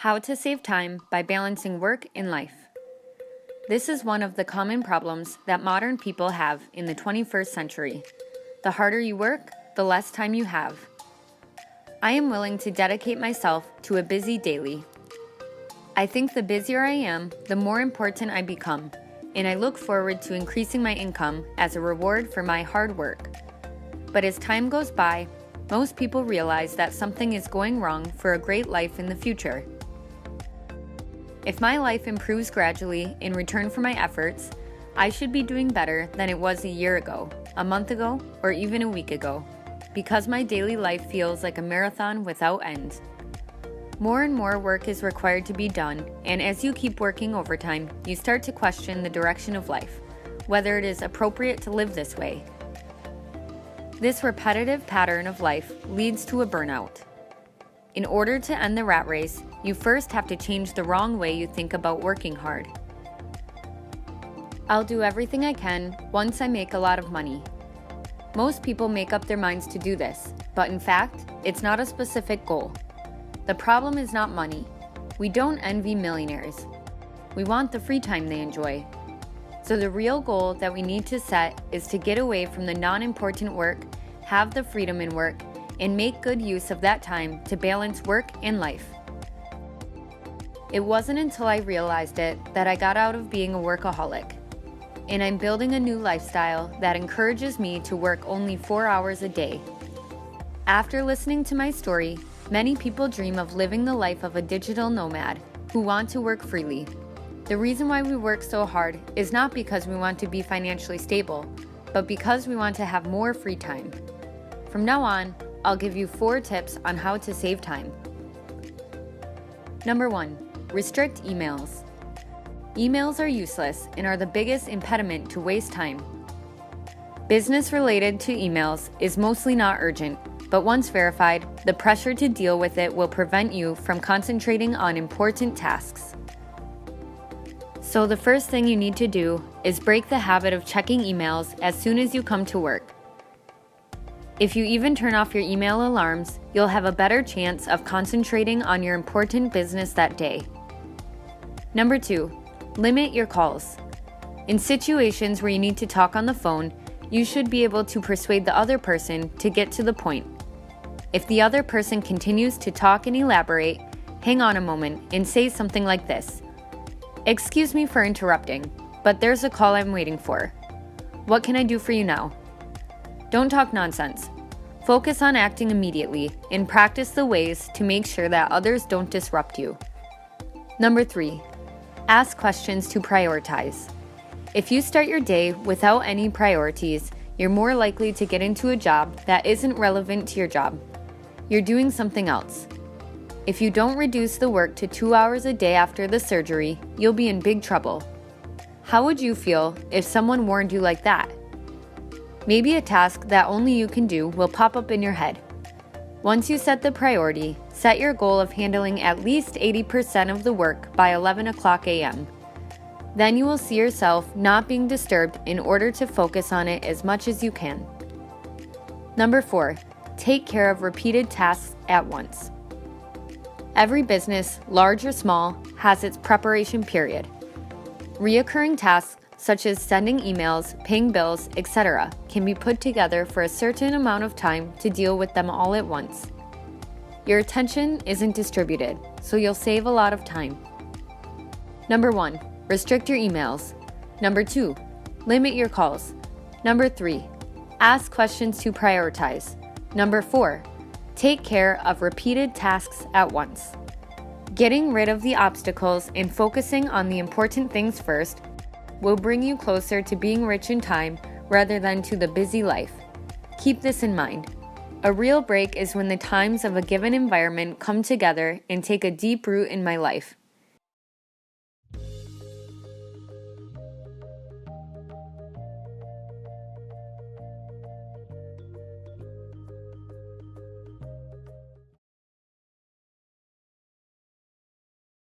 How to save time by balancing work and life. This is one of the common problems that modern people have in the 21st century. The harder you work, the less time you have. I am willing to dedicate myself to a busy daily. I think the busier I am, the more important I become, and I look forward to increasing my income as a reward for my hard work. But as time goes by, most people realize that something is going wrong for a great life in the future. If my life improves gradually in return for my efforts, I should be doing better than it was a year ago, a month ago, or even a week ago, because my daily life feels like a marathon without end. More and more work is required to be done, and as you keep working overtime, you start to question the direction of life, whether it is appropriate to live this way. This repetitive pattern of life leads to a burnout. In order to end the rat race, you first have to change the wrong way you think about working hard. I'll do everything I can once I make a lot of money. Most people make up their minds to do this, but in fact, it's not a specific goal. The problem is not money. We don't envy millionaires. We want the free time they enjoy. So the real goal that we need to set is to get away from the non-important work, have the freedom in work, and make good use of that time to balance work and life. It wasn't until I realized it that I got out of being a workaholic, and I'm building a new lifestyle that encourages me to work only 4 hours a day. After listening to my story, many people dream of living the life of a digital nomad who want to work freely. The reason why we work so hard is not because we want to be financially stable, but because we want to have more free time. From now on, I'll give you 4 tips on how to save time. Number 1, restrict emails. Emails are useless and are the biggest impediment to waste time. Business related to emails is mostly not urgent, but once verified, the pressure to deal with it will prevent you from concentrating on important tasks. So the first thing you need to do is break the habit of checking emails as soon as you come to work. If you even turn off your email alarms, you'll have a better chance of concentrating on your important business that day. Number 2, limit your calls. In situations where you need to talk on the phone, you should be able to persuade the other person to get to the point. If the other person continues to talk and elaborate, hang on a moment and say something like this. "Excuse me for interrupting, but there's a call I'm waiting for. What can I do for you now?" Don't talk nonsense. Focus on acting immediately and practice the ways to make sure that others don't disrupt you. Number 3, ask questions to prioritize. If you start your day without any priorities, you're more likely to get into a job that isn't relevant to your job. You're doing something else. If you don't reduce the work to 2 hours a day after the surgery, you'll be in big trouble. How would you feel if someone warned you like that? Maybe a task that only you can do will pop up in your head. Once you set the priority, set your goal of handling at least 80% of the work by 11 o'clock a.m. Then you will see yourself not being disturbed in order to focus on it as much as you can. Number 4, take care of repeated tasks at once. Every business, large or small, has its preparation period. Reoccurring tasks such as sending emails, paying bills, etc., can be put together for a certain amount of time to deal with them all at once. Your attention isn't distributed, so you'll save a lot of time. Number 1, restrict your emails. Number 2, limit your calls. Number 3, ask questions to prioritize. Number 4, take care of repeated tasks at once. Getting rid of the obstacles and focusing on the important things first will bring you closer to being rich in time rather than to the busy life. Keep this in mind. A real break is when the times of a given environment come together and take a deep root in my life.